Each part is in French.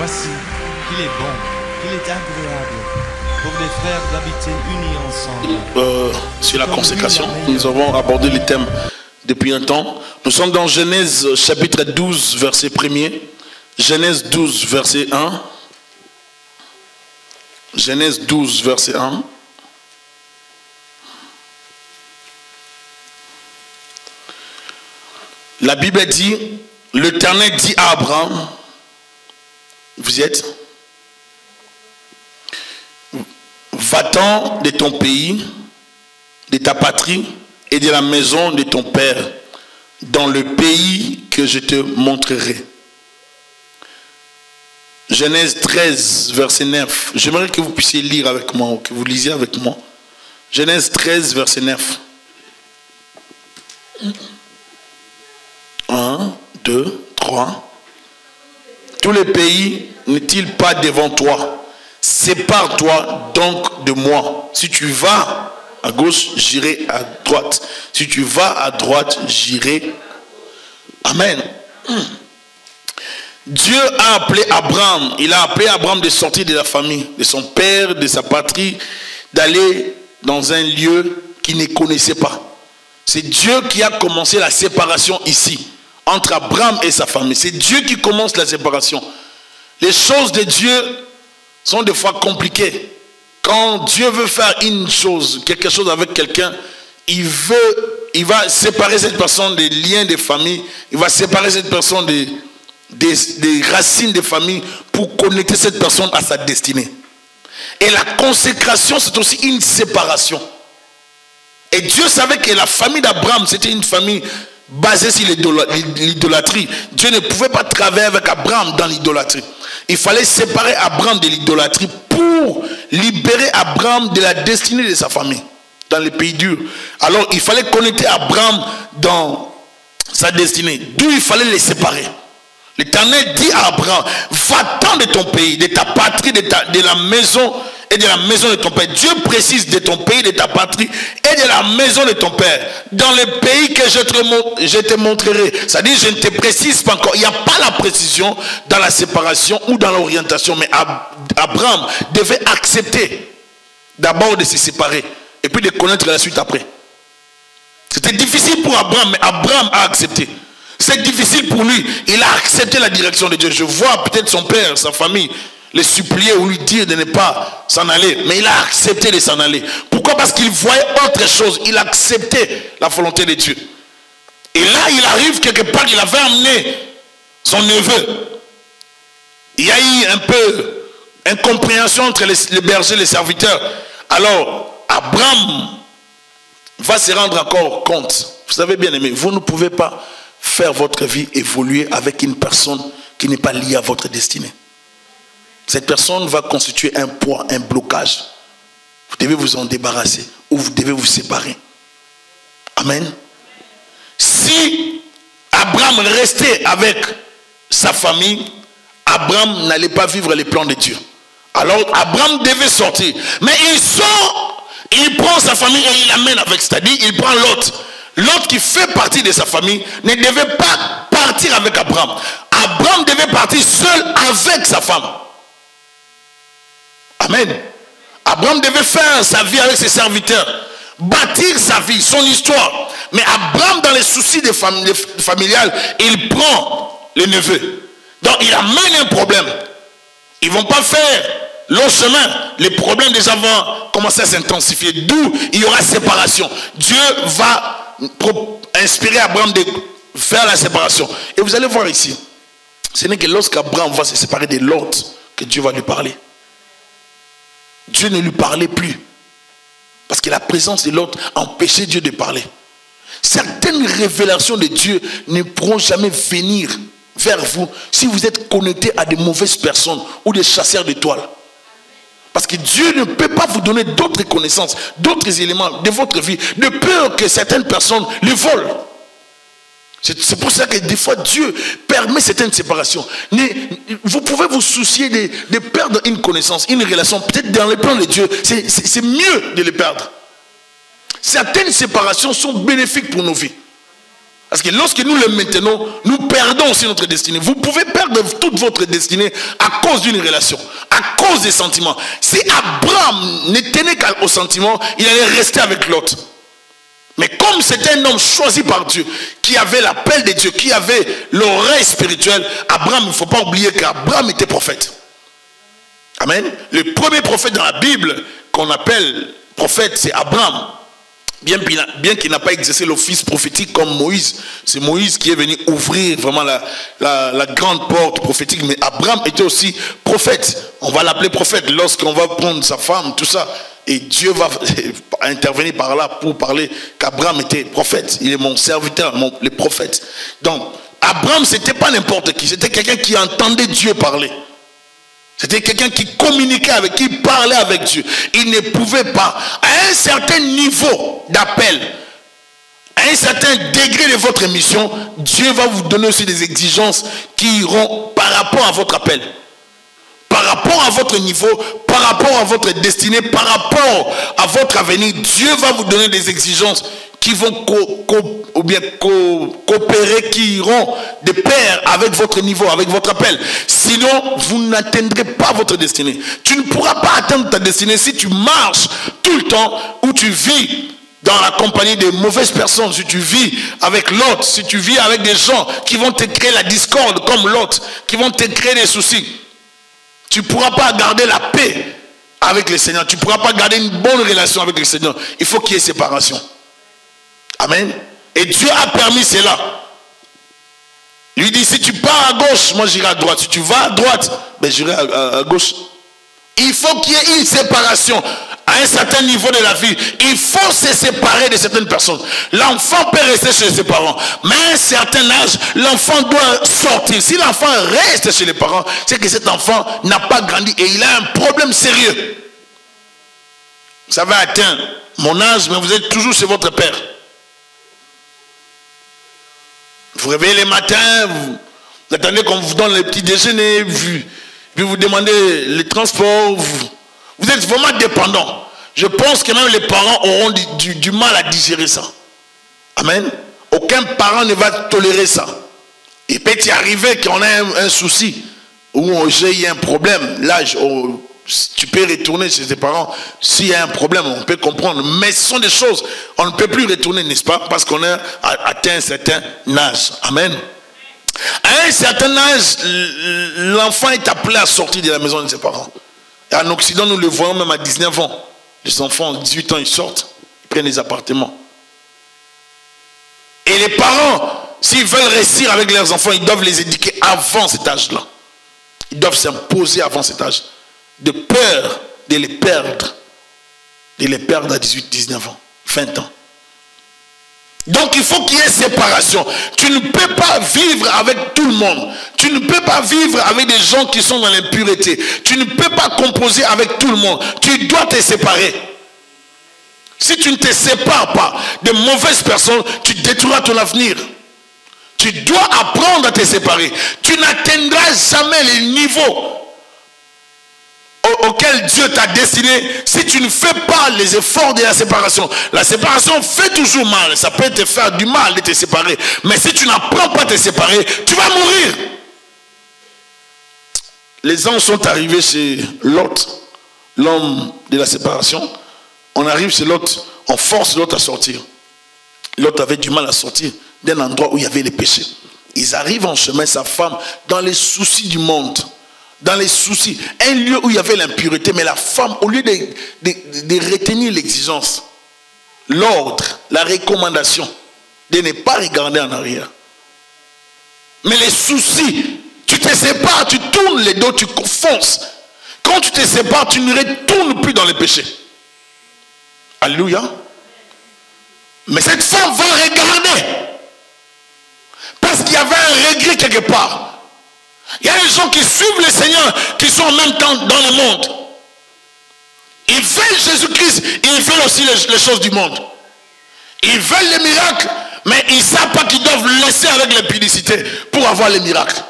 Voici qu'il est bon, qu'il est agréable pour les frères d'habiter unis ensemble. Sur la consécration, nous avons abordé les thèmes depuis un temps. Nous sommes dans Genèse chapitre 12, verset 1er. Genèse 12, verset 1. Genèse 12, verset 1. La Bible dit, l'Éternel dit à Abraham, vous y êtes? Va-t'en de ton pays, de ta patrie et de la maison de ton père, dans le pays que je te montrerai. Genèse 13, verset 9. J'aimerais que vous puissiez lire avec moi, ou que vous lisiez avec moi. Genèse 13, verset 9. 1, 2, 3. Tous les pays n'est-il pas devant toi? Sépare-toi donc de moi. Si tu vas à gauche, j'irai à droite. Si tu vas à droite, j'irai. Amen. Dieu a appelé Abraham. Il a appelé Abraham de sortir de la famille, de son père, de sa patrie, d'aller dans un lieu qu'il ne connaissait pas. C'est Dieu qui a commencé la séparation ici, entre Abraham et sa famille. C'est Dieu qui commence la séparation. Les choses de Dieu sont des fois compliquées. Quand Dieu veut faire une chose, quelque chose avec quelqu'un, il va séparer cette personne des liens de famille, il va séparer cette personne des racines de famille pour connecter cette personne à sa destinée. Et la consécration, c'est aussi une séparation. Et Dieu savait que la famille d'Abraham, c'était une famille basée sur l'idolâtrie. Dieu ne pouvait pas travailler avec Abraham dans l'idolâtrie. Il fallait séparer Abraham de l'idolâtrie pour libérer Abraham de la destinée de sa famille dans les pays durs. Alors il fallait connecter Abraham dans sa destinée. D'où il fallait les séparer. L'Éternel dit à Abraham, va-t'en de ton pays, de ta patrie, de la maison et de la maison de ton père. Dieu précise de ton pays, de ta patrie et de la maison de ton père. Dans le pays que je te montrerai. C'est-à-dire, je ne te précise pas encore. Il n'y a pas la précision dans la séparation ou dans l'orientation. Mais Abraham devait accepter d'abord de se séparer et puis de connaître la suite après. C'était difficile pour Abraham, mais Abraham a accepté. C'est difficile pour lui. Il a accepté la direction de Dieu. Je vois peut-être son père, sa famille, les supplier ou lui dire de ne pas s'en aller. Mais il a accepté de s'en aller. Pourquoi? Parce qu'il voyait autre chose. Il acceptait la volonté de Dieu. Et là, il arrive quelque part, il avait amené son neveu. Il y a eu un peu incompréhension entre les bergers et les serviteurs. Alors, Abraham va se rendre encore compte. Vous savez bien aimé, vous ne pouvez pas faire votre vie évoluer avec une personne qui n'est pas liée à votre destinée. Cette personne va constituer un poids, un blocage. Vous devez vous en débarrasser ou vous devez vous séparer. Amen. Si Abraham restait avec sa famille, Abraham n'allait pas vivre les plans de Dieu. Alors Abraham devait sortir. Mais il sort, il prend sa famille et il l'amène avec. C'est-à-dire, il prend l'autre. L'autre qui fait partie de sa famille ne devait pas partir avec Abraham. Abraham devait partir seul avec sa femme. Amen. Abraham devait faire sa vie avec ses serviteurs. Bâtir sa vie, son histoire. Mais Abraham, dans les soucis familiales, il prend le neveu. Donc il amène un problème. Ils ne vont pas faire long chemin. Les problèmes déjà vont commencer à s'intensifier. D'où il y aura séparation. Dieu va inspirer Abraham de faire la séparation. Et vous allez voir ici, ce n'est que lorsqu'Abraham va se séparer de l'autre que Dieu va lui parler. Dieu ne lui parlait plus. Parce que la présence de l'autre empêchait Dieu de parler. Certaines révélations de Dieu ne pourront jamais venir vers vous si vous êtes connecté à de mauvaises personnes ou des chasseurs d'étoiles. Parce que Dieu ne peut pas vous donner d'autres connaissances, d'autres éléments de votre vie, de peur que certaines personnes les volent. C'est pour ça que des fois Dieu permet certaines séparations. Vous pouvez vous soucier de perdre une connaissance, une relation. Peut-être dans le plan de Dieu, c'est mieux de les perdre. Certaines séparations sont bénéfiques pour nos vies. Parce que lorsque nous le maintenons, nous perdons aussi notre destinée. Vous pouvez perdre toute votre destinée à cause d'une relation, à cause des sentiments. Si Abraham ne tenait qu'aux sentiments, il allait rester avec l'autre. Mais comme c'était un homme choisi par Dieu, qui avait l'appel de Dieu, qui avait l'oreille spirituelle, Abraham, il ne faut pas oublier qu'Abraham était prophète. Amen. Le premier prophète dans la Bible qu'on appelle prophète, c'est Abraham. Bien qu'il n'a pas exercé l'office prophétique comme Moïse. C'est Moïse qui est venu ouvrir vraiment la grande porte prophétique. Mais Abraham était aussi prophète. On va l'appeler prophète lorsqu'on va prendre sa femme, tout ça. Et Dieu va intervenir par là pour parler qu'Abraham était prophète. Il est mon serviteur, le prophète. Donc, Abraham, ce n'était pas n'importe qui. C'était quelqu'un qui entendait Dieu parler. C'était quelqu'un qui communiquait avec, qui parlait avec Dieu. Il ne pouvait pas, à un certain niveau d'appel, à un certain degré de votre mission, Dieu va vous donner aussi des exigences qui iront par rapport à votre appel. Par rapport à votre niveau, par rapport à votre destinée, par rapport à votre avenir, Dieu va vous donner des exigences qui vont coopérer, qui iront de pair avec votre niveau, avec votre appel. Sinon, vous n'atteindrez pas votre destinée. Tu ne pourras pas atteindre ta destinée si tu marches tout le temps où tu vis dans la compagnie de mauvaises personnes, si tu vis avec l'autre, si tu vis avec des gens qui vont te créer la discorde comme l'autre, qui vont te créer des soucis. Tu ne pourras pas garder la paix avec le Seigneur. Tu ne pourras pas garder une bonne relation avec le Seigneur. Il faut qu'il y ait séparation. Amen. Et Dieu a permis cela. Il lui dit, si tu pars à gauche, moi j'irai à droite. Si tu vas à droite, ben j'irai à gauche. Il faut qu'il y ait une séparation. À un certain niveau de la vie, il faut se séparer de certaines personnes. L'enfant peut rester chez ses parents, mais à un certain âge, l'enfant doit sortir. Si l'enfant reste chez les parents, c'est que cet enfant n'a pas grandi et il a un problème sérieux. Ça va atteindre mon âge, mais vous êtes toujours chez votre père. Vous réveillez les matins, vous attendez qu'on vous donne le petit déjeuner, puis vous demandez les transports. Vous êtes vraiment dépendant. Je pense que même les parents auront du mal à digérer ça. Amen. Aucun parent ne va tolérer ça. Il peut y arriver qu'on ait un souci ou j'ai un problème. Là, tu peux retourner chez tes parents. S'il y a un problème, on peut comprendre. Mais ce sont des choses, on ne peut plus retourner, n'est-ce pas? Parce qu'on a atteint un certain âge. Amen. À un certain âge, l'enfant est appelé à sortir de la maison de ses parents. Et en Occident, nous le voyons même à 19 ans. Les enfants, 18 ans, ils sortent, ils prennent des appartements. Et les parents, s'ils veulent réussir avec leurs enfants, ils doivent les éduquer avant cet âge-là. Ils doivent s'imposer avant cet âge. De peur de les perdre. De les perdre à 18, 19 ans, 20 ans. Donc il faut qu'il y ait séparation. Tu ne peux pas vivre avec tout le monde. Tu ne peux pas vivre avec des gens qui sont dans l'impureté. Tu ne peux pas composer avec tout le monde. Tu dois te séparer. Si tu ne te sépares pas de mauvaises personnes, tu détruiras ton avenir. Tu dois apprendre à te séparer. Tu n'atteindras jamais les niveaux auquel Dieu t'a destiné si tu ne fais pas les efforts de la séparation. La séparation fait toujours mal. Ça peut te faire du mal de te séparer. Mais si tu n'apprends pas à te séparer, tu vas mourir. Les anges sont arrivés chez Lot, l'homme de la séparation. On arrive chez Lot, on force Lot à sortir. Lot avait du mal à sortir d'un endroit où il y avait les péchés. Ils arrivent en chemin, sa femme, dans les soucis du monde. Dans les soucis, un lieu où il y avait l'impureté, mais la femme, au lieu de retenir l'exigence, l'ordre, la recommandation, de ne pas regarder en arrière. Mais les soucis, tu te sépares, tu tournes les dos, tu fonces. Quand tu te sépares, tu ne retournes plus dans les péchés. Alléluia. Mais cette femme va regarder. Parce qu'il y avait un regret quelque part. Il y a des gens qui suivent le Seigneur, qui sont en même temps dans le monde. Ils veulent Jésus-Christ, ils veulent aussi les choses du monde. Ils veulent les miracles, mais ils ne savent pas qu'ils doivent laisser avec l'impudicité pour avoir les miracles.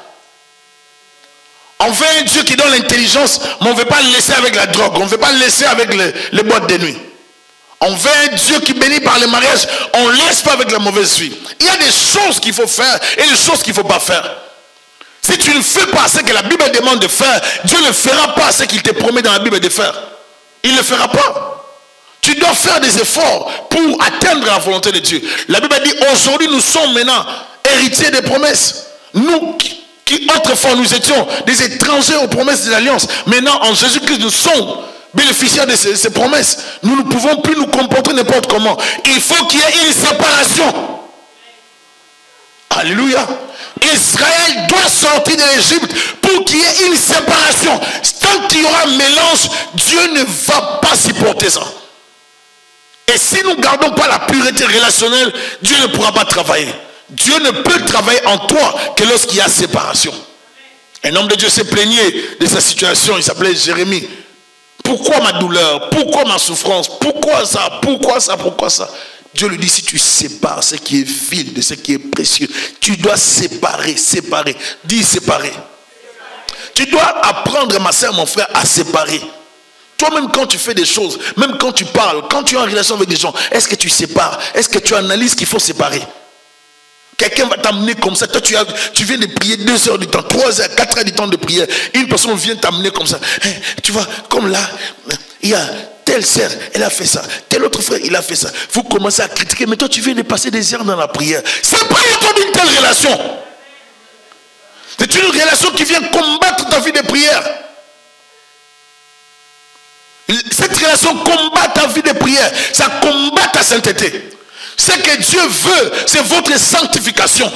On veut un Dieu qui donne l'intelligence, mais on ne veut pas le laisser avec la drogue, on ne veut pas le laisser avec les boîtes de nuit. On veut un Dieu qui bénit par le mariage. On ne laisse pas avec la mauvaise vie. Il y a des choses qu'il faut faire et des choses qu'il ne faut pas faire. Si tu ne fais pas ce que la Bible demande de faire, Dieu ne fera pas ce qu'il te promet dans la Bible de faire. Il ne le fera pas. Tu dois faire des efforts pour atteindre la volonté de Dieu. La Bible dit, aujourd'hui nous sommes maintenant héritiers des promesses. Nous qui autrefois nous étions des étrangers aux promesses de l'Alliance. Maintenant en Jésus-Christ nous sommes bénéficiaires de ces promesses. Nous ne pouvons plus nous comporter n'importe comment. Il faut qu'il y ait une séparation. Alléluia. Israël doit sortir de l'Égypte pour qu'il y ait une séparation. Tant qu'il y aura un mélange, Dieu ne va pas supporter ça. Et si nous ne gardons pas la pureté relationnelle, Dieu ne pourra pas travailler. Dieu ne peut travailler en toi que lorsqu'il y a séparation. Un homme de Dieu s'est plaigné de sa situation. Il s'appelait Jérémie. Pourquoi ma douleur? Pourquoi ma souffrance? Pourquoi ça? Pourquoi ça? Pourquoi ça? Dieu lui dit, si tu sépares ce qui est vil de ce qui est précieux, tu dois séparer. Dis séparer. Tu dois apprendre, ma soeur, mon frère, à séparer. Toi-même, quand tu fais des choses, même quand tu parles, quand tu es en relation avec des gens, est-ce que tu sépares? Est-ce que tu analyses qu'il faut séparer? Quelqu'un va t'amener comme ça. Toi, tu viens de prier 2 heures du temps, 3 heures, 4 heures du temps de prière. Une personne vient t'amener comme ça. Tu vois, comme là, il y a telle sœur, elle a fait ça. Tel autre frère, il a fait ça. Vous commencez à critiquer, mais toi, tu viens de passer des heures dans la prière. C'est pas le temps d'une telle relation. C'est une relation qui vient combattre ta vie de prière. Cette relation combat ta vie de prière. Ça combat ta sainteté. Ce que Dieu veut, c'est votre sanctification.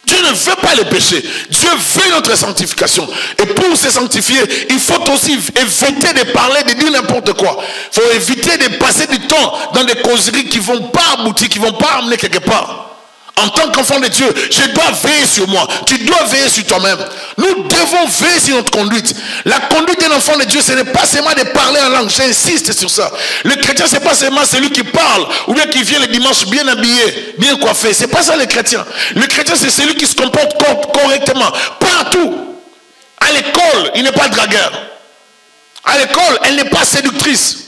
Dieu ne veut pas le péché. Dieu veut notre sanctification. Et pour se sanctifier, il faut aussi éviter de parler, de dire n'importe quoi. Il faut éviter de passer du temps dans des causeries qui ne vont pas aboutir, qui ne vont pas amener quelque part. En tant qu'enfant de Dieu, je dois veiller sur moi. Tu dois veiller sur toi-même. Nous devons veiller sur notre conduite. La conduite d'un enfant de Dieu, ce n'est pas seulement de parler en langue. J'insiste sur ça. Le chrétien, ce n'est pas seulement celui qui parle ou bien qui vient le dimanche bien habillé, bien coiffé. Ce n'est pas ça le chrétien. Le chrétien, c'est celui qui se comporte correctement. Partout. À l'école, il n'est pas dragueur. À l'école, elle n'est pas séductrice.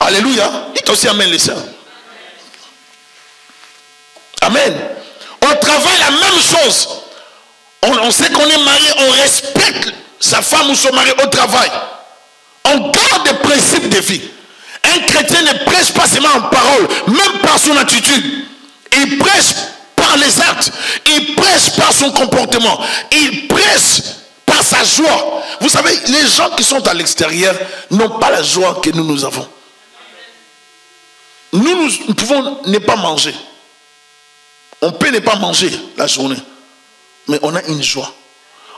Alléluia. Dites aussi amen les sœurs. Amen. On travaille la même chose. On sait qu'on est marié, on respecte sa femme ou son mari au travail. On garde des principes de vie. Un chrétien ne prêche pas seulement en parole, même par son attitude. Il prêche par les actes. Il prêche par son comportement. Il prêche par sa joie. Vous savez, les gens qui sont à l'extérieur n'ont pas la joie que nous avons. Nous pouvons ne pas manger. On peut ne pas manger la journée, mais on a une joie.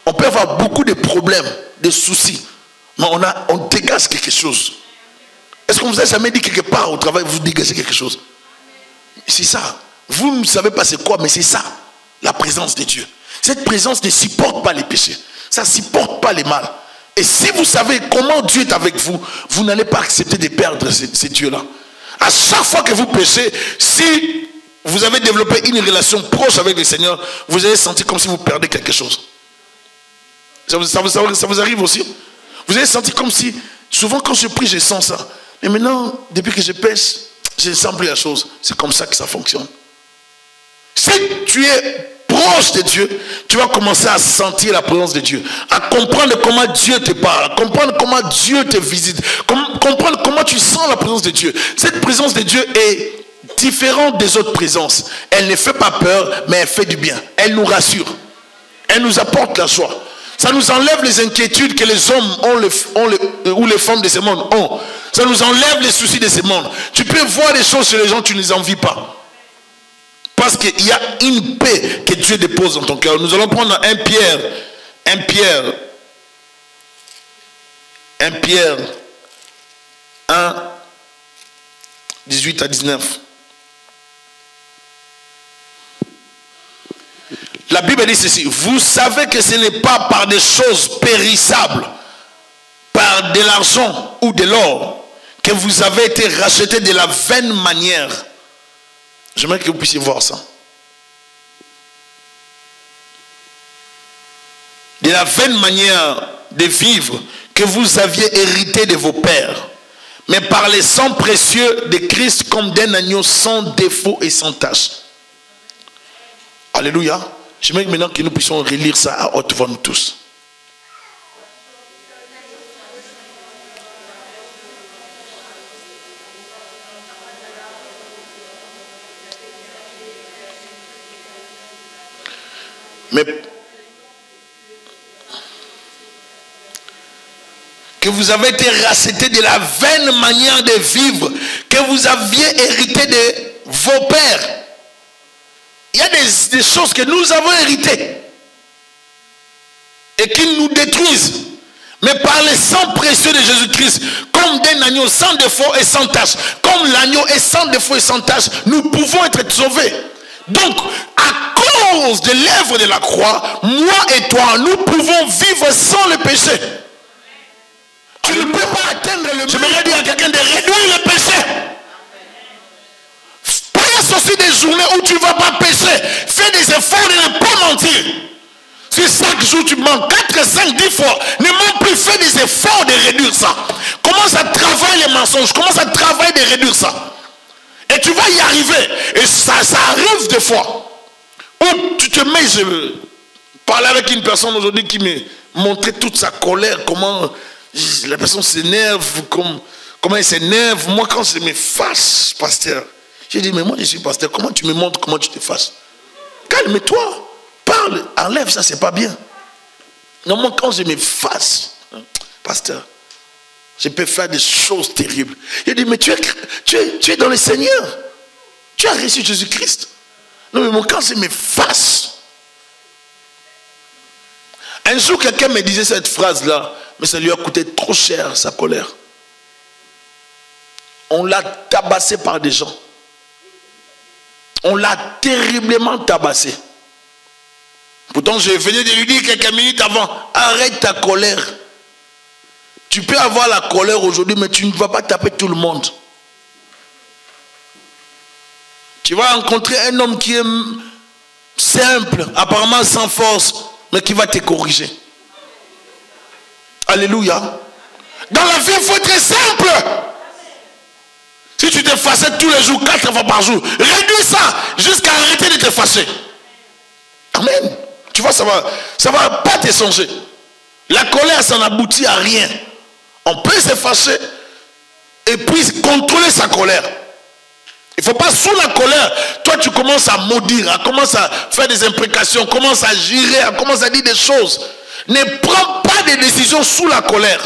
On peut avoir beaucoup de problèmes, de soucis, mais on dégage quelque chose. Est-ce qu'on vous a jamais dit quelque part au travail, vous dégagez quelque chose? C'est ça. Vous ne savez pas c'est quoi, mais c'est ça, la présence de Dieu. Cette présence ne supporte pas les péchés. Ça ne supporte pas les mal. Et si vous savez comment Dieu est avec vous, vous n'allez pas accepter de perdre ces dieux-là. À chaque fois que vous péchez, si vous avez développé une relation proche avec le Seigneur, vous allez sentir comme si vous perdez quelque chose. Ça vous arrive aussi? Vous allez sentir comme si, souvent quand je prie, je sens ça. Mais maintenant, depuis que je pêche, je ne sens plus la chose. C'est comme ça que ça fonctionne. Si tu es proche de Dieu, tu vas commencer à sentir la présence de Dieu, à comprendre comment Dieu te parle, à comprendre comment Dieu te visite, comprendre comment tu sens la présence de Dieu. Cette présence de Dieu est différente des autres présences. Elle ne fait pas peur, mais elle fait du bien. Elle nous rassure. Elle nous apporte la joie. Ça nous enlève les inquiétudes que les hommes ont, ou les femmes de ce monde ont. Ça nous enlève les soucis de ce monde. Tu peux voir des choses chez les gens, tu ne les envies pas. Parce qu'il y a une paix que Dieu dépose dans ton cœur. Nous allons prendre 1 Pierre 1, 18 à 19. La Bible dit ceci: vous savez que ce n'est pas par des choses périssables, par de l'argent ou de l'or, que vous avez été rachetés de la vaine manière. J'aimerais que vous puissiez voir ça. de la vaine manière de vivre que vous aviez hérité de vos pères, mais par les sangs précieux de Christ comme d'un agneau sans défaut et sans tache. Alléluia. J'aimerais maintenant que nous puissions relire ça à haute voix nous tous. Mais que vous avez été rachetés de la vaine manière de vivre que vous aviez hérité de vos pères. Il y a des choses que nous avons héritées et qui nous détruisent. Mais par le sang précieux de Jésus-Christ, comme d'un agneau sans défaut et sans tache, comme l'agneau est sans défaut et sans tache, nous pouvons être sauvés. Donc, à cause de l'œuvre de la croix, moi et toi, nous pouvons vivre sans le péché. Tu ne peux pas atteindre le... Je voudrais dire à quelqu'un de réduire le péché. Passe aussi des journées où tu ne vas pas pécher. Fais des efforts de ne pas mentir. Si chaque jour tu mens 4, 5, 10 fois, ne mens plus, fais des efforts de réduire ça. Commence à travailler les mensonges, commence à travailler de réduire ça. Et tu vas y arriver. Et ça arrive des fois. Où tu te mets, je parlais avec une personne aujourd'hui qui me montrait toute sa colère, comment la personne s'énerve, comment elle s'énerve. Moi, quand je me fâche, pasteur, j'ai dit, mais moi je suis pasteur, comment tu me montres comment tu te fâches? Calme-toi, parle, enlève ça, c'est pas bien. Non, moi quand je me fâche, pasteur, je peux faire des choses terribles. Il dit, mais tu es dans le Seigneur. Tu as reçu Jésus-Christ. Non, mais moi, quand je me fâche. Un jour, quelqu'un me disait cette phrase-là, mais ça lui a coûté trop cher, sa colère. On l'a tabassé par des gens. On l'a terriblement tabassé. Pourtant, je venais de lui dire quelques minutes avant, arrête ta colère. Tu peux avoir la colère aujourd'hui, mais tu ne vas pas taper tout le monde. Tu vas rencontrer un homme qui est simple, apparemment sans force, mais qui va te corriger. Alléluia. Dans la vie, il faut être simple. Si tu te fâchais tous les jours, 4 fois par jour, réduis ça jusqu'à arrêter de te fâcher. Amen. Tu vois, ça va pas te changer. La colère, ça n'aboutit à rien. On peut se fâcher et puis contrôler sa colère. Il ne faut pas sous la colère, toi tu commences à maudire, à commencer à faire des imprécations, commence à jurer, à commencer à dire des choses. Ne prends pas de décisions sous la colère.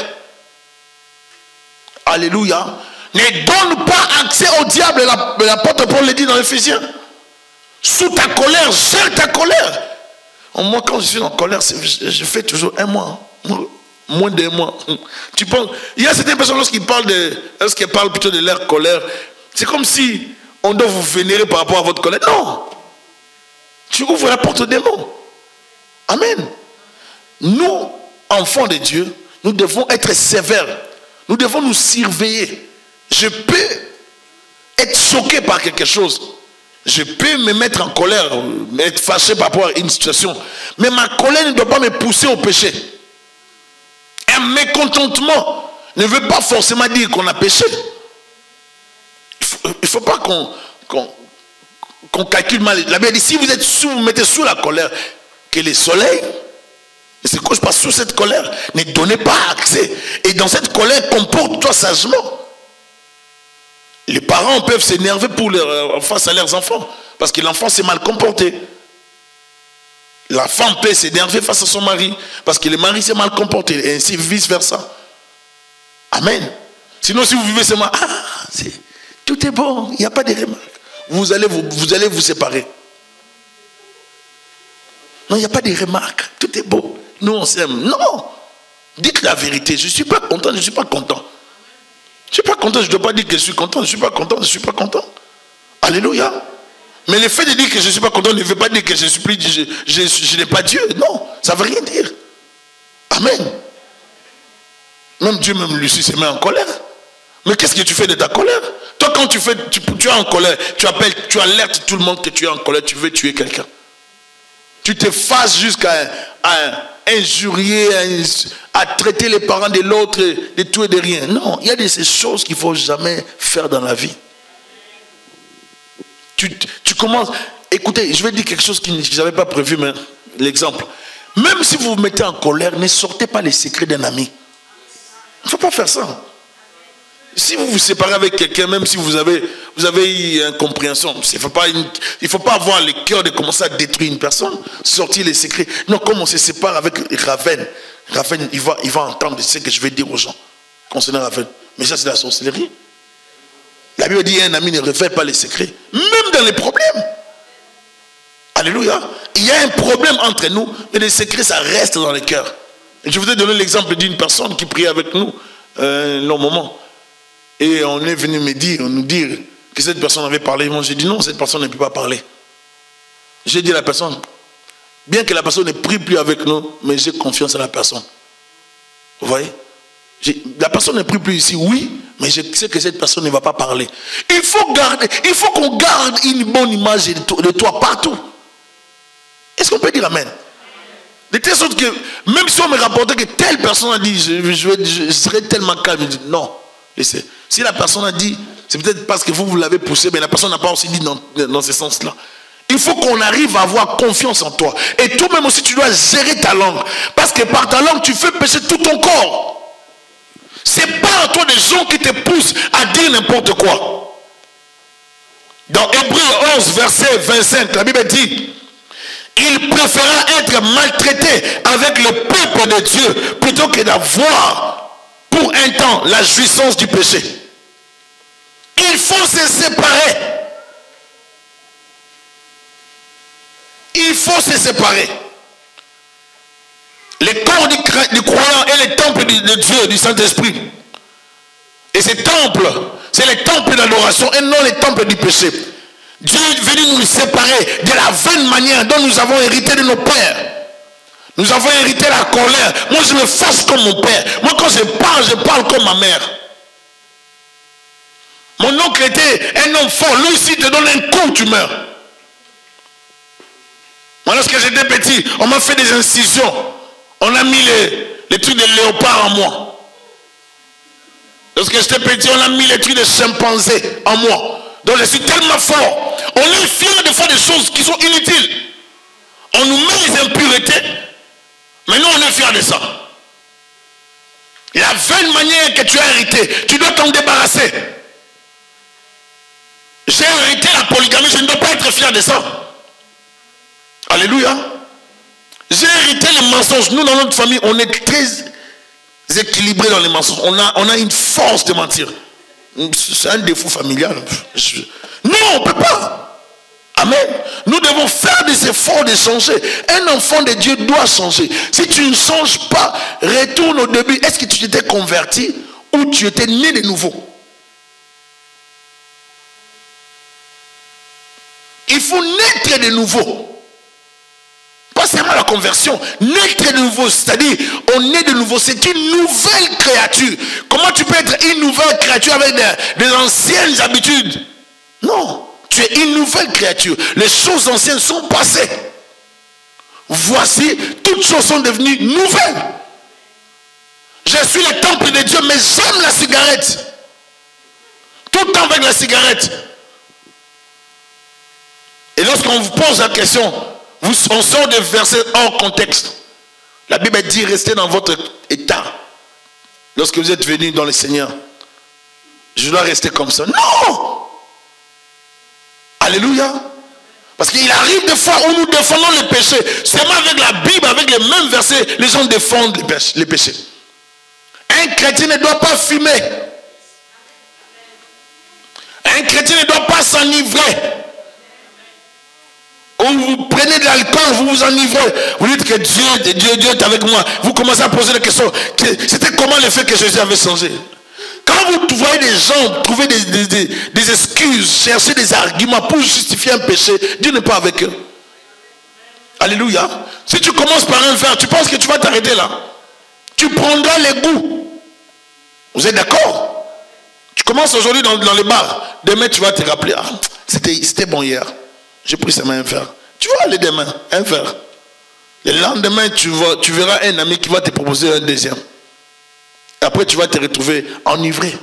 Alléluia. Ne donne pas accès au diable. L'apôtre Paul le dit dans Éphésiens. Sous ta colère, gère ta colère. Moi quand je suis en colère, je fais toujours un mois. Moins d'un mois. Tu penses, il y a certaines personnes lorsqu'ils parlent plutôt de leur colère, c'est comme si on doit vous vénérer par rapport à votre colère. Non. Tu ouvres la porte au démon. Amen. Nous, enfants de Dieu, nous devons être sévères. Nous devons nous surveiller. Je peux être choqué par quelque chose. Je peux me mettre en colère, être fâché par rapport à une situation. Mais ma colère ne doit pas me pousser au péché. Un mécontentement ne veut pas forcément dire qu'on a péché. Il ne faut pas qu'on calcule mal. La Bible dit, si vous mettez sous la colère, que le soleil ne se couche pas sous cette colère. Ne donnez pas accès. Et dans cette colère, comporte-toi sagement. Les parents peuvent s'énerver face à leurs enfants. Parce que l'enfant s'est mal comporté. La femme peut s'énerver face à son mari. Parce que le mari s'est mal comporté. Et ainsi vice versa. Amen. Sinon si vous vivez seulement, tout est bon, il n'y a pas de remarques. Vous allez vous séparer. Non, il n'y a pas de remarques. Tout est beau. Nous on s'aime. Non. Dites la vérité. Je ne suis pas content, je ne suis pas content. Je ne suis pas content, je ne dois pas dire que je suis content. Je ne suis pas content, je ne suis pas content. Alléluia. Mais le fait de dire que je ne suis pas content ne veut pas dire que je suis plus, je n'ai pas Dieu. Non, ça ne veut rien dire. Amen. Même Dieu, même Lucie se met en colère. Mais qu'est-ce que tu fais de ta colère? Toi, quand tu es en colère, tu alertes tout le monde que tu es en colère, tu veux tuer quelqu'un. Tu te fâches jusqu'à un injurier, à traiter les parents de l'autre, de tout et de rien. Non, il y a de ces choses qu'il ne faut jamais faire dans la vie. Tu commences... Écoutez, je vais dire quelque chose que je n'avais pas prévu, mais l'exemple. Même si vous vous mettez en colère, ne sortez pas les secrets d'un ami. Il ne faut pas faire ça. Si vous vous séparez avec quelqu'un, même si vous avez eu incompréhension, il ne faut pas avoir le cœur de commencer à détruire une personne, sortir les secrets. Non, comme on se sépare avec Raven, il va entendre ce que je vais dire aux gens concernant Raven. Mais ça, c'est la sorcellerie. La Bible dit un ami ne révèle pas les secrets, même dans les problèmes. Alléluia. Il y a un problème entre nous, mais les secrets, ça reste dans le cœur. Et je vous ai donné l'exemple d'une personne qui priait avec nous un long moment. Et on est venu nous dire que cette personne avait parlé. Moi, j'ai dit non, cette personne ne peut pas parler. J'ai dit à la personne, bien que la personne ne prie plus avec nous, mais j'ai confiance en la personne. Vous voyez? La personne ne prie plus ici, oui, mais je sais que cette personne ne va pas parler. Il faut qu'on garde une bonne image de toi partout. Est-ce qu'on peut dire amen? De telle sorte que, même si on me rapportait que telle personne a dit, je serais tellement calme, je dis non. Si la personne a dit, c'est peut-être parce que vous l'avez poussé, mais la personne n'a pas aussi dit dans ce sens-là. Il faut qu'on arrive à avoir confiance en toi. Et toi-même aussi, tu dois gérer ta langue. Parce que par ta langue, tu fais pécher tout ton corps. C'est pas à toi des gens qui te poussent à dire n'importe quoi. Dans Hébreux 11, verset 25, la Bible dit, il préféra être maltraité avec le peuple de Dieu plutôt que d'avoir pour un temps la jouissance du péché. Il faut se séparer. Il faut se séparer. Le corps du croyant est le temple de Dieu, du Saint-Esprit. Et ce temple, c'est le temple d'adoration et non le temple du péché. Dieu est venu nous séparer de la vaine manière dont nous avons hérité de nos pères. Nous avons hérité la colère. Moi, je me fâche comme mon père. Moi, quand je parle comme ma mère. Mon oncle était un homme fort. Lui aussi te donne un coup, tu meurs. Moi, lorsque j'étais petit, on m'a fait des incisions. On a mis les trucs de léopard en moi. Lorsque j'étais petit, on a mis les trucs de chimpanzé en moi. Donc je suis tellement fort. On est fiers de faire des choses qui sont inutiles. On nous met les impuretés. Mais nous, on est fiers de ça. La vaine manière que tu as hérité, tu dois t'en débarrasser. J'ai hérité la polygamie, je ne dois pas être fier de ça. Alléluia. J'ai hérité les mensonges. Nous, dans notre famille, on est très équilibrés dans les mensonges. On a une force de mentir. C'est un défaut familial. Non, on ne peut pas. Amen. Nous devons faire des efforts de changer. Un enfant de Dieu doit changer. Si tu ne changes pas, retourne au début. Est-ce que tu t'étais converti ou tu étais né de nouveau? Il faut naître de nouveau. Pas seulement la conversion, naître de nouveau, c'est-à-dire on naît de nouveau, c'est une nouvelle créature. Comment tu peux être une nouvelle créature avec des anciennes habitudes? Non, tu es une nouvelle créature. Les choses anciennes sont passées. Voici, toutes choses sont devenues nouvelles. Je suis le temple de Dieu, mais j'aime la cigarette. Tout le temps avec la cigarette. Et lorsqu'on vous pose la question, on sort des versets hors contexte. La Bible dit restez dans votre état. Lorsque vous êtes venus dans le Seigneur, je dois rester comme ça. Non! Alléluia! Parce qu'il arrive des fois où nous défendons le péché. Seulement avec la Bible, avec les mêmes versets, les gens défendent les péchés. Un chrétien ne doit pas fumer. Un chrétien ne doit pas s'enivrer. Ou vous prenez de l'alcool, vous vous enivrez. Vous dites que Dieu est avec moi. Vous commencez à poser des questions. C'était comment le fait que Jésus avait changé? Quand vous voyez des gens trouver des excuses, chercher des arguments pour justifier un péché, Dieu n'est pas avec eux. Alléluia. Si tu commences par un verre, tu penses que tu vas t'arrêter là? Tu prendras les goûts. Vous êtes d'accord? Tu commences aujourd'hui dans les bars. Demain, tu vas te rappeler. Ah, c'était bon hier. J'ai pris seulement un verre. Tu vas aller demain, un verre. Le lendemain, tu verras un ami qui va te proposer un deuxième. Après, tu vas te retrouver enivré.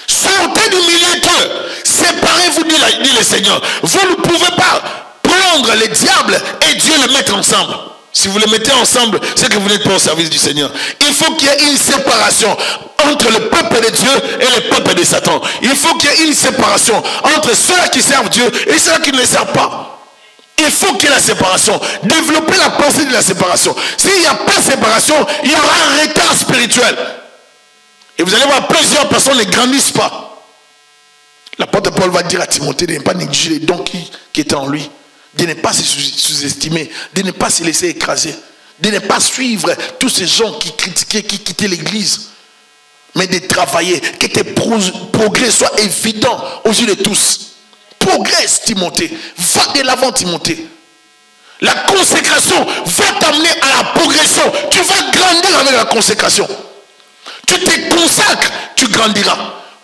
Sortez du milieu d'eux. Séparez-vous, dit le Seigneur. Vous ne pouvez pas prendre le diable et Dieu le mettre ensemble. Si vous les mettez ensemble, c'est que vous n'êtes pas au service du Seigneur. Il faut qu'il y ait une séparation entre le peuple de Dieu et le peuple de Satan. Il faut qu'il y ait une séparation entre ceux-là qui servent Dieu et ceux-là qui ne le servent pas. Il faut qu'il y ait la séparation. Développer la pensée de la séparation. S'il n'y a pas de séparation, il y aura un retard spirituel. Et vous allez voir, plusieurs personnes ne grandissent pas. L'apôtre Paul va dire à Timothée de ne pas négliger les dons qui étaient en lui. De ne pas se sous-estimer. De ne pas se laisser écraser. De ne pas suivre tous ces gens qui critiquaient, qui quittaient l'église. Mais de travailler. Que tes progrès soient évidents aux yeux de tous. Progresse, Timothée. Va de l'avant, Timothée. La consécration va t'amener à la progression. Tu vas grandir avec la consécration. Tu te consacres, tu grandiras.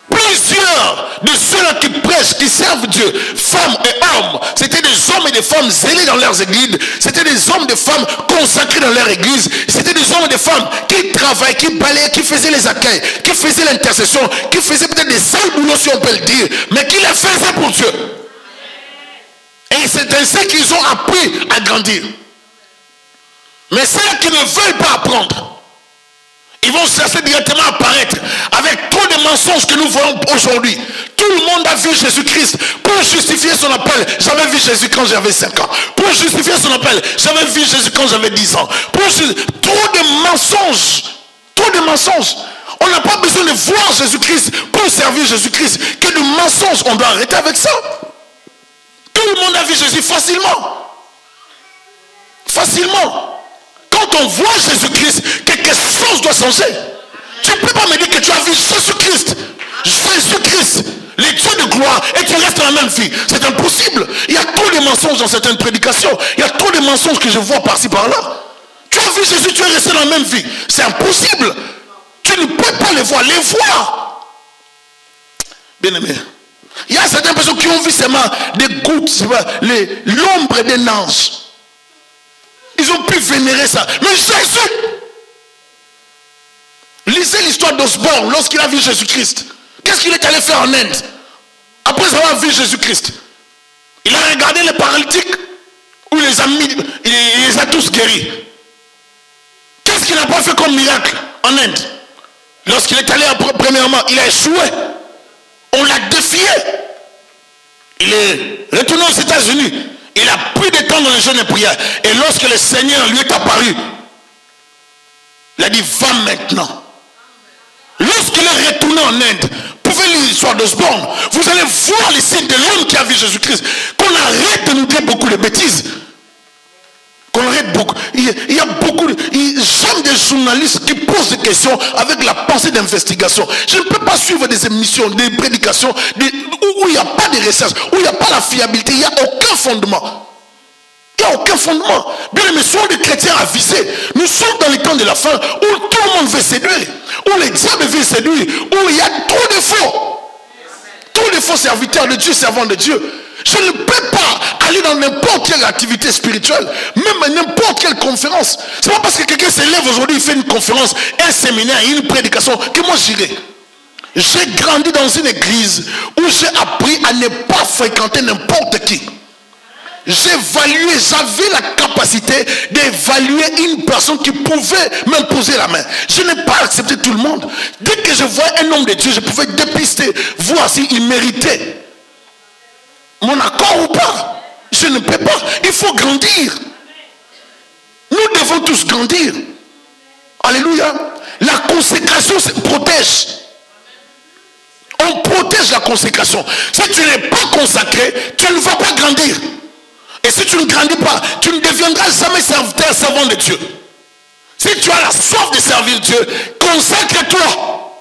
Plusieurs de ceux-là qui prêchent, qui servent Dieu, femmes et hommes, c'était des hommes et des femmes zélés dans leurs églises. C'était des hommes et des femmes consacrés dans leur église. C'était des hommes et des femmes qui travaillaient, qui balayaient, qui faisaient les accueils, qui faisaient l'intercession, qui faisaient peut-être des sales boulots si on peut le dire, mais qui les faisaient pour Dieu. Et c'est ainsi qu'ils ont appris à grandir. Mais ceux qui ne veulent pas apprendre, ils vont chercher directement à apparaître avec trop de mensonges que nous voyons aujourd'hui. Tout le monde a vu Jésus-Christ. Pour justifier son appel, j'avais vu Jésus quand j'avais 5 ans. Pour justifier son appel, j'avais vu Jésus quand j'avais 10 ans. Trop de mensonges. Trop de mensonges. On n'a pas besoin de voir Jésus-Christ pour servir Jésus-Christ. Que de mensonges, on doit arrêter avec ça. Tout le monde a vu Jésus facilement. Facilement. Quand on voit Jésus-Christ, quelque chose doit changer. Tu ne peux pas me dire que tu as vu Jésus-Christ. Jésus-Christ, le Dieu de gloire, et tu restes dans la même vie. C'est impossible. Il y a trop de mensonges dans certaines prédications. Il y a trop de mensonges que je vois par-ci par-là. Tu as vu Jésus, tu es resté dans la même vie. C'est impossible. Tu ne peux pas les voir. Les voir. Bien aimé. Il y a certaines personnes qui ont vu seulement des gouttes, l'ombre d'un ange. Ils ont pu vénérer ça. Mais Jésus, lisez l'histoire d'Osborne lorsqu'il a vu Jésus-Christ. Qu'est-ce qu'il est allé faire en Inde après avoir vu Jésus-Christ? Il a regardé les paralytiques ou les amis, il les a tous guéris. Qu'est-ce qu'il n'a pas fait comme miracle en Inde? Lorsqu'il est allé premièrement, il a échoué. On l'a défié. Il est retourné aux États-Unis. Il a pris des temps dans le jeûne et prière. Et lorsque le Seigneur lui est apparu, il a dit, va maintenant. Lorsqu'il est retourné en Inde, vous pouvez lire l'histoire d'Osborne, vous allez voir les signes de l'homme qui a vu Jésus-Christ. Qu'on arrête de nous dire beaucoup de bêtises. Qu'on arrête beaucoup. Il y a beaucoup j'aime des journalistes qui posent des questions avec la pensée d'investigation. Je ne peux pas suivre des émissions, des prédications où il n'y a pas de recherche, où il n'y a pas la fiabilité, il n'y a aucun fondement. Il n'y a aucun fondement. Bien aimé, soyons des chrétiens avisés. Nous sommes dans les temps de la fin où tout le monde veut séduire, où les diables veulent séduire, où il y a trop de faux. Tous les faux serviteurs de Dieu, servants de Dieu. Je ne peux pas aller dans n'importe quelle activité spirituelle, même à n'importe quelle conférence. C'est pas parce que quelqu'un s'élève aujourd'hui, il fait une conférence, un séminaire, une prédication, que moi j'irai. J'ai grandi dans une église où j'ai appris à ne pas fréquenter n'importe qui. J'avais la capacité d'évaluer une personne qui pouvait m'imposer la main. Je n'ai pas accepté tout le monde. Dès que je vois un homme de Dieu, je pouvais dépister, voir s'il méritait mon accord ou pas. Je ne peux pas. Il faut grandir. Nous devons tous grandir. Alléluia. La consécration se protège. On protège la consécration. Si tu n'es pas consacré, tu ne vas pas grandir. Et si tu ne grandis pas, tu ne deviendras jamais serviteur, servant de Dieu. Si tu as la soif de servir Dieu, consacre-toi.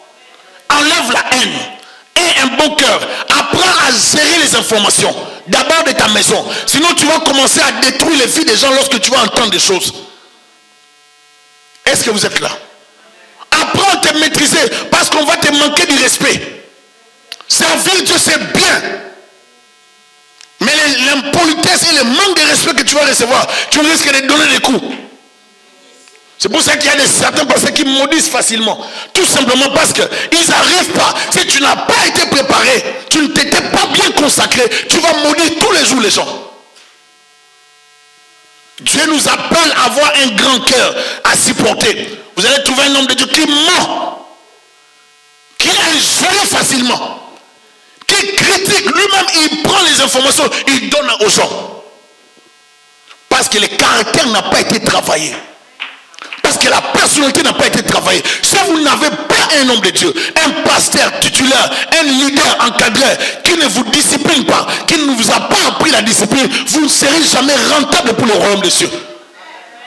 Enlève la haine. Aie un bon cœur. Apprends à gérer les informations. D'abord de ta maison. Sinon tu vas commencer à détruire les vies des gens lorsque tu vas entendre des choses. Est-ce que vous êtes là? Apprends à te maîtriser parce qu'on va te manquer du respect. Servir Dieu c'est bien. Mais l'impolitesse et le manque de respect que tu vas recevoir, tu risques de donner des coups. C'est pour ça qu'il y a certains pasteurs qui maudissent facilement. Tout simplement parce qu'ils n'arrivent pas. Si tu n'as pas été préparé, tu ne t'étais pas bien consacré, tu vas maudire tous les jours les gens. Dieu nous appelle à avoir un grand cœur à supporter. Vous allez trouver un homme de Dieu qui ment, qui est gelé facilement, qui critique lui-même, il prend les informations, il donne aux gens. Parce que le caractère n'a pas été travaillé. Parce que la personnalité n'a pas été travaillée. Si vous n'avez pas un homme de Dieu, un pasteur titulaire, un leader encadré qui ne vous discipline pas, qui ne vous a pas appris la discipline, vous ne serez jamais rentable pour le royaume des cieux.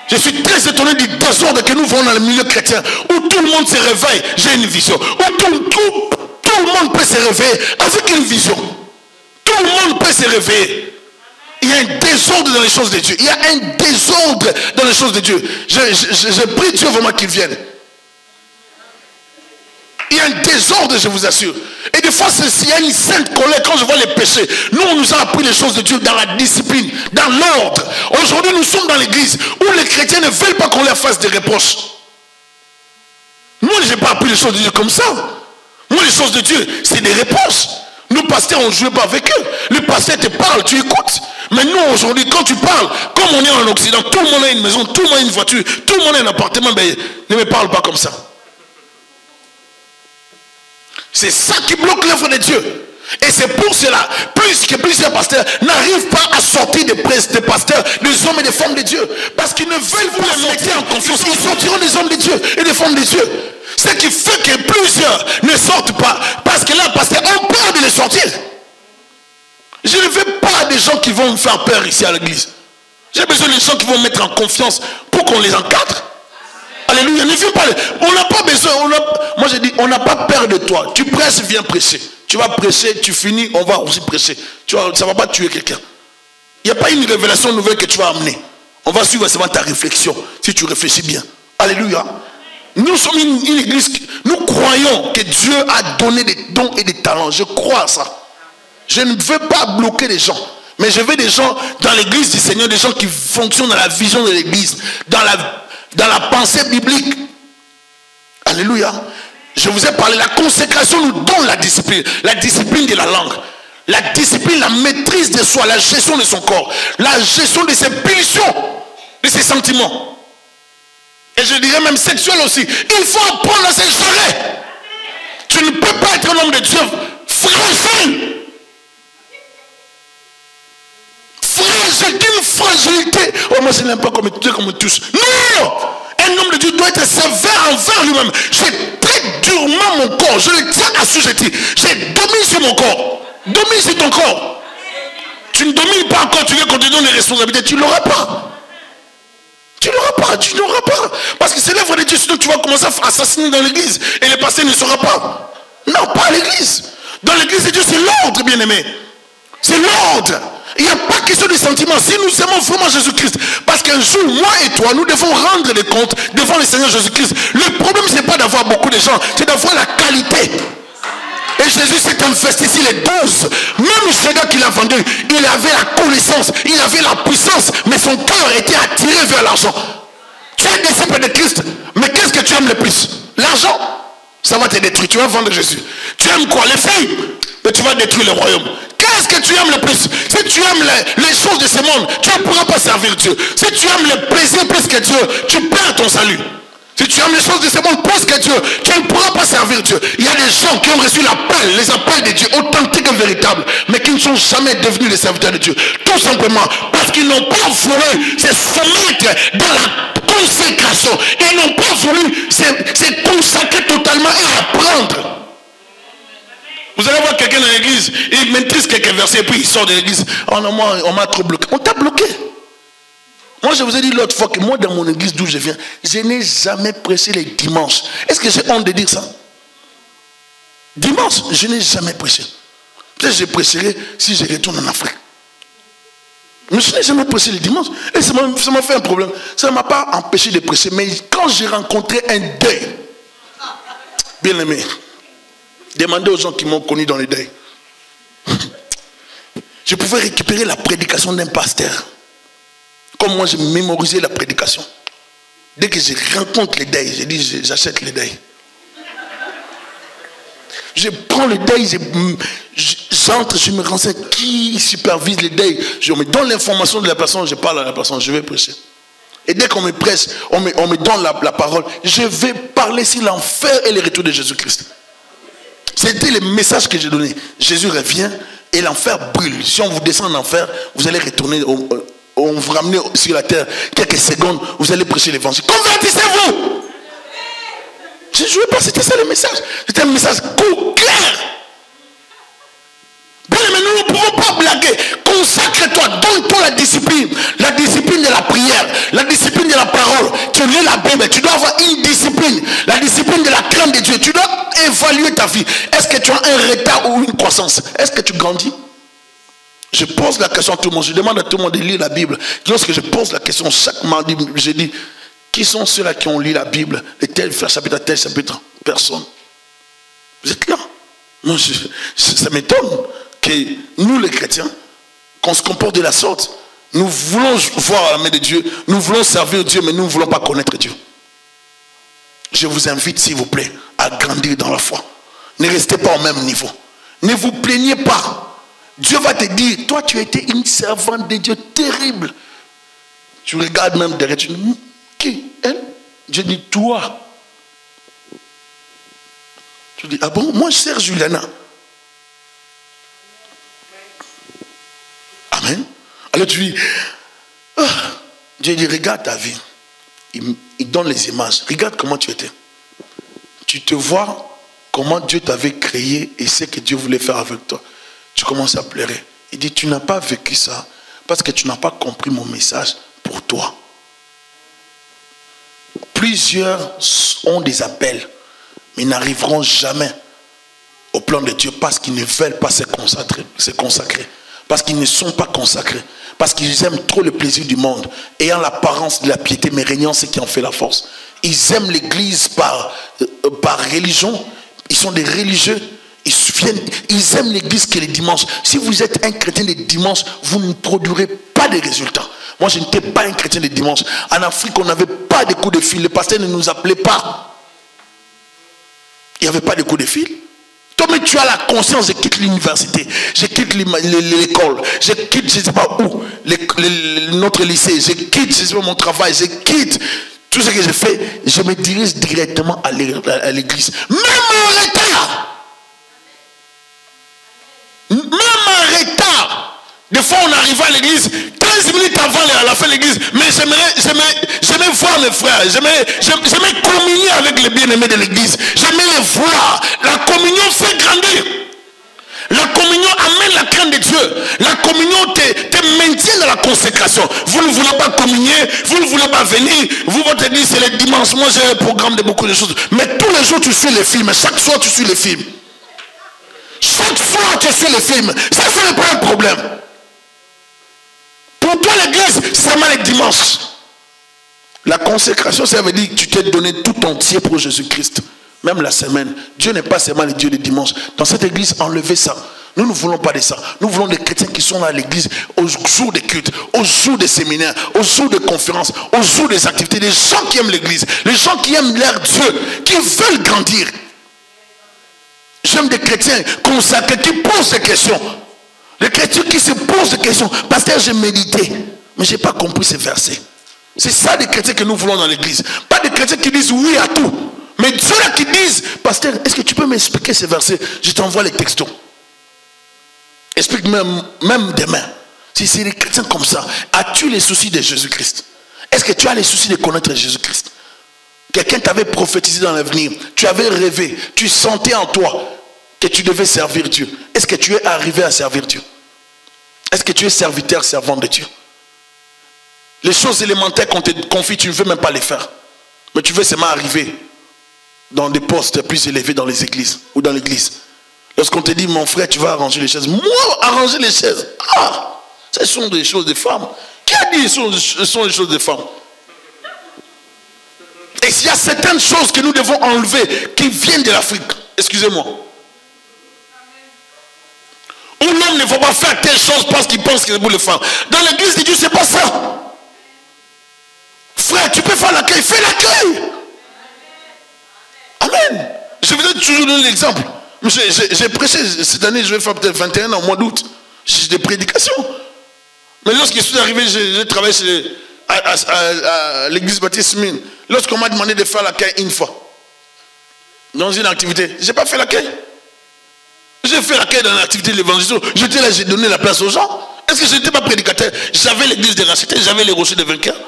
Je suis très étonné du désordre que nous voyons dans le milieu chrétien, où tout le monde se réveille, j'ai une vision, où tout le monde peut se réveiller avec une vision. Tout le monde peut se réveiller. Il y a un désordre dans les choses de Dieu. Il y a un désordre dans les choses de Dieu. Je prie Dieu vraiment qu'il vienne. Il y a un désordre, je vous assure. Et des fois, il y a une sainte colère quand je vois les péchés. Nous, on nous a appris les choses de Dieu dans la discipline, dans l'ordre. Aujourd'hui, nous sommes dans l'église où les chrétiens ne veulent pas qu'on leur fasse des reproches. Moi, je n'ai pas appris les choses de Dieu comme ça. Moi, les choses de Dieu, c'est des reproches. Nous, pasteurs, on ne joue pas avec eux. Le pasteur te parle, tu écoutes. Mais nous, aujourd'hui, quand tu parles, comme on est en Occident, tout le monde a une maison, tout le monde a une voiture, tout le monde a un appartement, mais ne me parle pas comme ça. C'est ça qui bloque l'œuvre de Dieu. Et c'est pour cela, plus que plusieurs pasteurs n'arrivent pas à sortir des pasteurs, des hommes et des femmes de Dieu. Parce qu'ils ne veulent pas les mettre en confiance. Ils sortiront des hommes de Dieu et des femmes de Dieu. Ce qui fait que plusieurs ne sortent pas. Parce que là, pasteur, on peur de les sortir. Je ne veux pas des gens qui vont me faire peur ici à l'église. J'ai besoin des gens qui vont mettre en confiance pour qu'on les encadre. Alléluia, ne viens pas. On n'a pas besoin. Moi je dis, on n'a pas peur de toi. Tu prêches, viens prêcher. Tu vas prêcher, tu finis, on va aussi prêcher. Ça ne va pas tuer quelqu'un. Il n'y a pas une révélation nouvelle que tu vas amener. On va suivre seulement ta réflexion, si tu réfléchis bien. Alléluia. Nous sommes une église, nous croyons que Dieu a donné des dons et des talents. Je crois à ça. Je ne veux pas bloquer les gens. Mais je veux des gens dans l'église du Seigneur, des gens qui fonctionnent dans la vision de l'église, dans la pensée biblique. Alléluia. Je vous ai parlé, la consécration nous donne la discipline de la langue, la discipline, la maîtrise de soi, la gestion de son corps, la gestion de ses pulsions, de ses sentiments. Et je dirais même sexuel aussi. Il faut apprendre à se gérer. Tu ne peux pas être un homme de Dieu fragile. Fragile, d'une fragilité. Oh, moi je n'aime pas comme Dieu comme tous. Non! Un homme de Dieu doit être sévère envers lui-même. Je traite durement mon corps. Je le tiens assujetti. Je domine sur mon corps. Domine sur ton corps. Tu ne domines pas encore, tu veux qu'on te donne les responsabilités. Tu ne l'auras pas. Tu n'auras pas. Parce que c'est l'œuvre de Dieu. Sinon tu vas commencer à assassiner dans l'église. Et le pasteur ne sera pas. Non, pas à l'église. Dans l'église de Dieu, c'est l'ordre, bien-aimé. C'est l'ordre. Il n'y a pas question de sentiments. Si nous aimons vraiment Jésus-Christ, parce qu'un jour, moi et toi, nous devons rendre des comptes devant le Seigneur Jésus-Christ. Le problème, ce n'est pas d'avoir beaucoup de gens, c'est d'avoir la qualité. Et Jésus s'est investi ici les 12. Même ce gars qui l'a vendu, il avait la connaissance, il avait la puissance, mais son cœur était attiré vers l'argent. Tu es disciple de Christ, mais qu'est-ce que tu aimes le plus? L'argent? Ça va te détruire, tu vas vendre Jésus. Tu aimes quoi? Les filles? Mais tu vas détruire le royaume. Qu'est-ce que tu aimes le plus? Si tu aimes les choses de ce monde, tu ne pourras pas servir Dieu. Si tu aimes le plaisir plus que Dieu, tu perds ton salut. Si tu aimes les choses de ce monde plus que Dieu, tu ne pourras pas servir Dieu. Il y a des gens qui ont reçu l'appel, les appels de Dieu, authentiques et véritables, mais qui ne sont jamais devenus des serviteurs de Dieu. Tout simplement parce qu'ils n'ont pas voulu se soumettre dans la consécration. Ils n'ont pas voulu se consacrer totalement et apprendre. Vous allez voir quelqu'un dans l'église, il maîtrise quelques versets, et puis il sort de l'église. Oh non, moi, on m'a trop bloqué. On t'a bloqué. Moi, je vous ai dit l'autre fois que moi, dans mon église d'où je viens, je n'ai jamais prêché les dimanches. Est-ce que j'ai honte de dire ça? Dimanche, je n'ai jamais prêché. Peut-être que je prêcherai si je retourne en Afrique. Mais je n'ai jamais prêché les dimanches. Et ça m'a fait un problème. Ça ne m'a pas empêché de prêcher. Mais quand j'ai rencontré un deuil, bien aimé, demandez aux gens qui m'ont connu dans les deuils. Je pouvais récupérer la prédication d'un pasteur. Comme moi, j'ai mémorisé la prédication. Dès que je rencontre les deuils, je dis, j'achète les deuils. Je prends le deuil, j'entre, je me renseigne qui supervise les deuils. Je me donne l'information de la personne, je parle à la personne, je vais prêcher. Et dès qu'on me prêche, on me donne la parole, je vais parler sur l'enfer et le retour de Jésus-Christ. C'était le message que j'ai donné. Jésus revient et l'enfer brûle. Si on vous descend en enfer, vous allez retourner, on vous ramène sur la terre quelques secondes, vous allez prêcher l'évangile. Convertissez-vous! Je ne jouais pas, c'était ça le message. C'était un message court, clair. Bien, mais nous ne pouvons pas blaguer. Consacre-toi, donne-toi la discipline de la prière, la discipline de la parole. Tu lis la Bible, tu dois avoir une discipline, la discipline de la crainte de Dieu. Tu dois évaluer ta vie. Est-ce que tu as un retard ou une croissance? Est-ce que tu grandis? Je pose la question à tout le monde. Je demande à tout le monde de lire la Bible. Lorsque je pose la question chaque mardi, je dis, qui sont ceux-là qui ont lu la Bible, de tel chapitre à tel chapitre? Personne. Vous êtes là. Moi, ça m'étonne que nous, les chrétiens, qu'on se comporte de la sorte. Nous voulons voir la main de Dieu, nous voulons servir Dieu, mais nous ne voulons pas connaître Dieu. Je vous invite, s'il vous plaît, à grandir dans la foi. Ne restez pas au même niveau. Ne vous plaignez pas. Dieu va te dire, toi, tu étais une servante de Dieu terrible. Tu regardes même derrière, tu dis, qui? Elle? Je dis, toi. Tu dis, ah bon, moi je sers Juliana. Amen. Alors tu dis, oh, Dieu dit, regarde ta vie. Il donne les images. Regarde comment tu étais. Tu te vois comment Dieu t'avait créé et ce que Dieu voulait faire avec toi. Tu commences à pleurer. Il dit, tu n'as pas vécu ça parce que tu n'as pas compris mon message pour toi. Plusieurs ont des appels, mais n'arriveront jamais au plan de Dieu parce qu'ils ne veulent pas se consacrer. Parce qu'ils ne sont pas consacrés. Parce qu'ils aiment trop le plaisir du monde, ayant l'apparence de la piété, mais régnant ce qui en fait la force. Ils aiment l'église par religion. Ils sont des religieux. Ils aiment l'église que les dimanches. Si vous êtes un chrétien de dimanche, vous ne produirez pas de résultats. Moi, je n'étais pas un chrétien de dimanche. En Afrique, on n'avait pas de coups de fil. Le pasteur ne nous appelait pas. Il n'y avait pas de coups de fil. Toi, mais tu as la conscience, je quitte l'université, je quitte l'école, je quitte, je ne sais pas où, notre lycée, je quitte, je sais pas, mon travail, je quitte tout ce que j'ai fait, je me dirige directement à l'église. Même en retard. Même en retard. Des fois, on arrive à l'église 15 minutes avant la fin de l'église. Mais j'aimerais voir mes frères. J'aimerais communier avec les bien-aimés de l'église. J'aimerais les voir. La communion fait grandir. La communion amène la crainte de Dieu. La communion te maintient dans la consécration. Vous ne voulez pas communier. Vous ne voulez pas venir. Vous te dire c'est le dimanche. Moi, j'ai un programme de beaucoup de choses. Mais tous les jours, tu suis les films. Chaque soir, tu suis les films. Chaque soir, tu suis les films. Ça, ce n'est pas un problème. Pour toi, l'église, c'est seulement les dimanches. La consécration, ça veut dire que tu t'es donné tout entier pour Jésus-Christ. Même la semaine. Dieu n'est pas seulement le Dieu des dimanches. Dans cette église, enlevez ça. Nous ne voulons pas de ça. Nous voulons des chrétiens qui sont là à l'église aux jours des cultes, aux jours des séminaires, aux jours des conférences, aux jours des activités. Les gens qui aiment l'église, les gens qui aiment leur Dieu, qui veulent grandir. J'aime des chrétiens consacrés qui posent des questions. Les chrétiens qui se posent des questions. Pasteur, j'ai médité, mais je n'ai pas compris ces versets. C'est ça des chrétiens que nous voulons dans l'église. Pas des chrétiens qui disent oui à tout. Mais Dieu là qui disent, pasteur, est-ce que tu peux m'expliquer ces versets? Je t'envoie les textos. Explique même demain. Si c'est des chrétiens comme ça, as-tu les soucis de Jésus-Christ? Est-ce que tu as les soucis de connaître Jésus-Christ? Quelqu'un t'avait prophétisé dans l'avenir. Tu avais rêvé. Tu sentais en toi que tu devais servir Dieu. Est-ce que tu es arrivé à servir Dieu? Est-ce que tu es serviteur, servant de Dieu? Les choses élémentaires qu'on te confie, tu ne veux même pas les faire. Mais tu veux seulement arriver dans des postes plus élevés dans les églises ou dans l'église. Lorsqu'on te dit, mon frère, tu vas arranger les chaises. Moi, arranger les chaises. Ah, ce sont des choses de femmes. Qui a dit ce sont des choses de femmes? Et s'il y a certaines choses que nous devons enlever qui viennent de l'Afrique, excusez-moi. Où l'homme ne va pas faire telle chose parce qu'il pense que c'est pour le faire. Dans l'église de Dieu, c'est pas ça. Frère, tu peux faire l'accueil, fais l'accueil. Amen. Je vous ai toujours donné l'exemple. J'ai prêché cette année, je vais faire peut-être 21 ans, au mois d'août. J'ai des prédications. Mais lorsque je suis arrivé, j'ai travaillé à l'église baptiste Mine. Lorsqu'on m'a demandé de faire l'accueil une fois, dans une activité, je n'ai pas fait l'accueil. J'ai fait l'accueil dans l'activité de l'évangélisation. J'étais là, j'ai donné la place aux gens. Est-ce que je n'étais pas prédicateur? J'avais l'église des rachetés, j'avais les rochers des vainqueurs.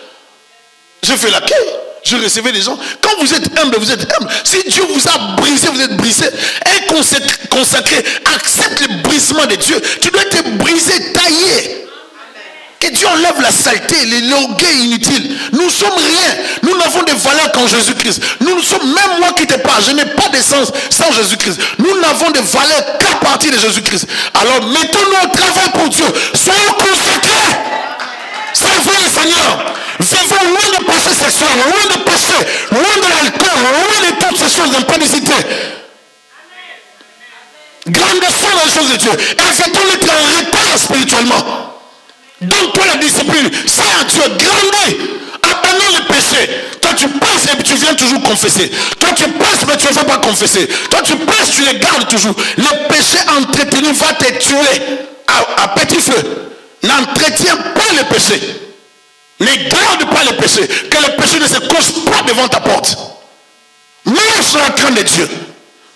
J'ai fait l'accueil. Je recevais les gens. Quand vous êtes humble, vous êtes humble. Si Dieu vous a brisé, vous êtes brisé. Et consacré, accepte le brisement de Dieu. Tu dois être brisé, taillé. Que Dieu enlève la saleté, l'orgueil inutile. Nous sommes rien. Nous n'avons de valeur qu'en Jésus-Christ. Nous sommes, même moi qui te parle, je n'ai pas d'essence sans Jésus-Christ. Nous n'avons de valeur qu'à partir de Jésus-Christ. Alors mettons-nous au travail pour Dieu. Soyons consacrés. Servons le Seigneur. Vivons loin de péché sexuel, loin de péché, loin de l'alcool, loin de toutes ces choses d'impudicité. Grandissons dans les choses de Dieu. Invitons-le d'être en retard spirituellement. Donne-toi la discipline. Sers à Dieu. Grandis. Abandonne le péché. Toi tu passes et tu viens toujours confesser. Toi tu passes mais tu ne vas pas confesser. Toi tu passes, tu les gardes toujours. Le péché entretenu va te tuer à petit feu. N'entretiens pas le péché. Ne garde pas le péché. Que le péché ne se couche pas devant ta porte. Marche dans la crainte de Dieu.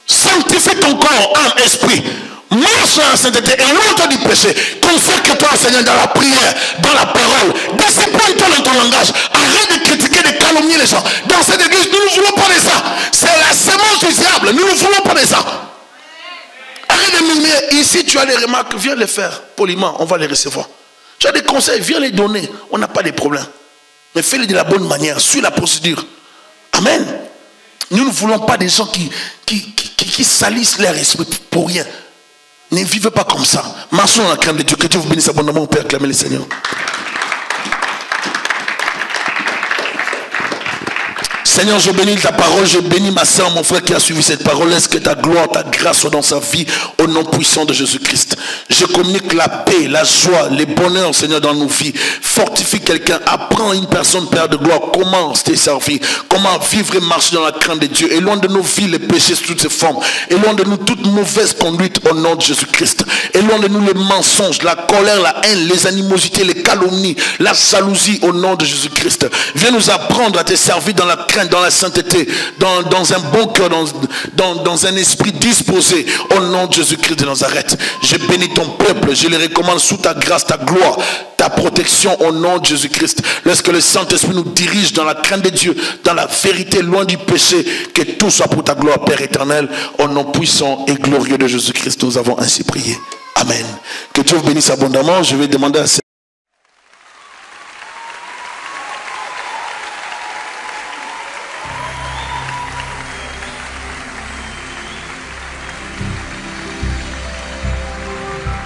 Sanctifie ton corps, âme, esprit. Marche dans la sainteté. Éloigne-toi du péché. Consacre-toi au Seigneur dans la prière, dans la parole. Discipline-toi dans ton langage. Arrête de critiquer, de calomnier les gens. Dans cette église, nous ne voulons pas de ça. C'est la sémence du diable. Nous ne voulons pas de ça. Arrête de murmurer. Ici, tu as des remarques. Viens les faire poliment. On va les recevoir. Tu as des conseils, viens les donner. On n'a pas de problème. Mais fais-les de la bonne manière. Suis la procédure. Amen. Nous ne voulons pas des gens qui salissent leur esprit pour rien. Ne vivez pas comme ça. Marchons dans la crainte de Dieu. Que Dieu vous bénisse abondamment. On peut acclamer le Seigneur. Seigneur, je bénis ta parole, je bénis ma soeur, mon frère qui a suivi cette parole. Laisse que ta gloire, ta grâce soit dans sa vie, au nom puissant de Jésus-Christ. Je communique la paix, la joie, le bonheur, Seigneur, dans nos vies. Fortifie quelqu'un, apprends à une personne, Père de gloire, comment te servir, comment vivre et marcher dans la crainte de Dieu. Éloigne de nos vies les péchés sous toutes ses formes. Éloigne de nous toute mauvaise conduite au nom de Jésus-Christ. Éloigne de nous les mensonges, la colère, la haine, les animosités, les calomnies, la jalousie au nom de Jésus-Christ. Viens nous apprendre à te servir dans la crainte, dans la sainteté, dans un bon cœur, dans un esprit disposé au nom de Jésus-Christ de Nazareth. Je bénis ton peuple, je les recommande sous ta grâce, ta gloire, ta protection au nom de Jésus-Christ. Laisse que le Saint-Esprit nous dirige dans la crainte de Dieu, dans la vérité, loin du péché. Que tout soit pour ta gloire, Père éternel, au nom puissant et glorieux de Jésus-Christ. Nous avons ainsi prié. Amen. Que Dieu vous bénisse abondamment. Je vais demander à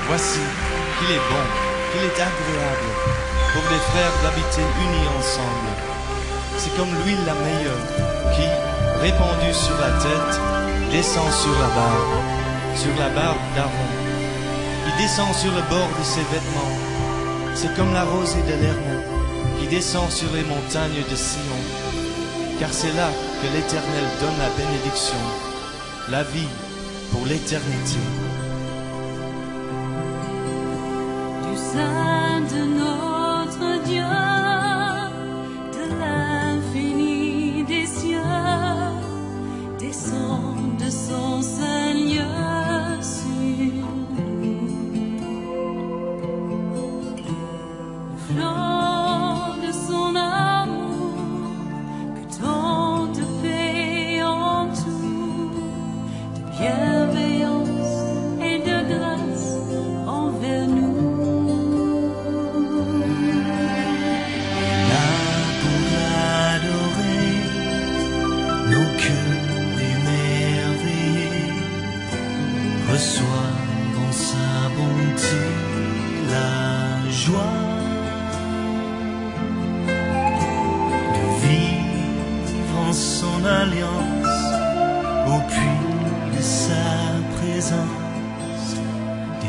Voici qu'il est bon, qu'il est agréable pour les frères d'habiter unis ensemble. C'est comme l'huile la meilleure qui, répandue sur la tête, descend sur la barbe d'Aaron, qui descend sur le bord de ses vêtements. C'est comme la rosée de l'Hermon qui descend sur les montagnes de Sion. Car c'est là que l'Éternel donne la bénédiction, la vie pour l'éternité. Saint de notre Dieu, de l'infini des cieux, descend de son Seigneur sur nous. Le flanc de son amour, que tant de paix en tout, de bienveillance et de grâce envers nous. Reçois dans sa bonté la joie de vivre en son alliance au puits de sa présence,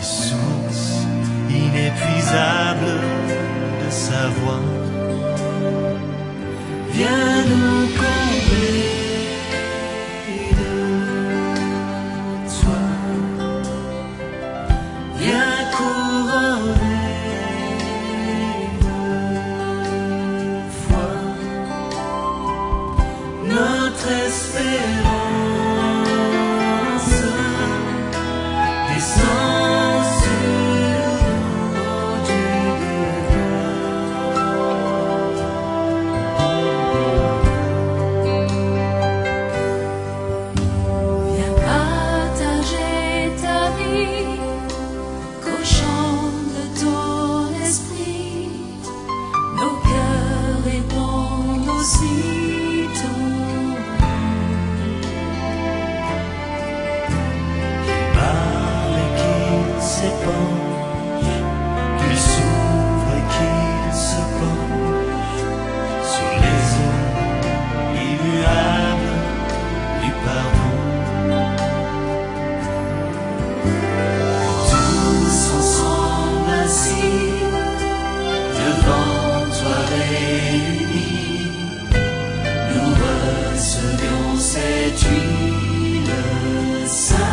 et source inépuisable de sa voix. Viens nous combler de toi. Viens couronner de foi notre espérance. Descends sur nos dieux de Viens partager ta vie qu'au chant de ton esprit, nos cœurs répondent aussitôt. parle et qu'il s'épanche, qu'il s'ouvre et qu'il se penche sur les eaux immuables du pardon. Tous ensemble ainsi, devant toi réunis, nous recevions cette huile sainte.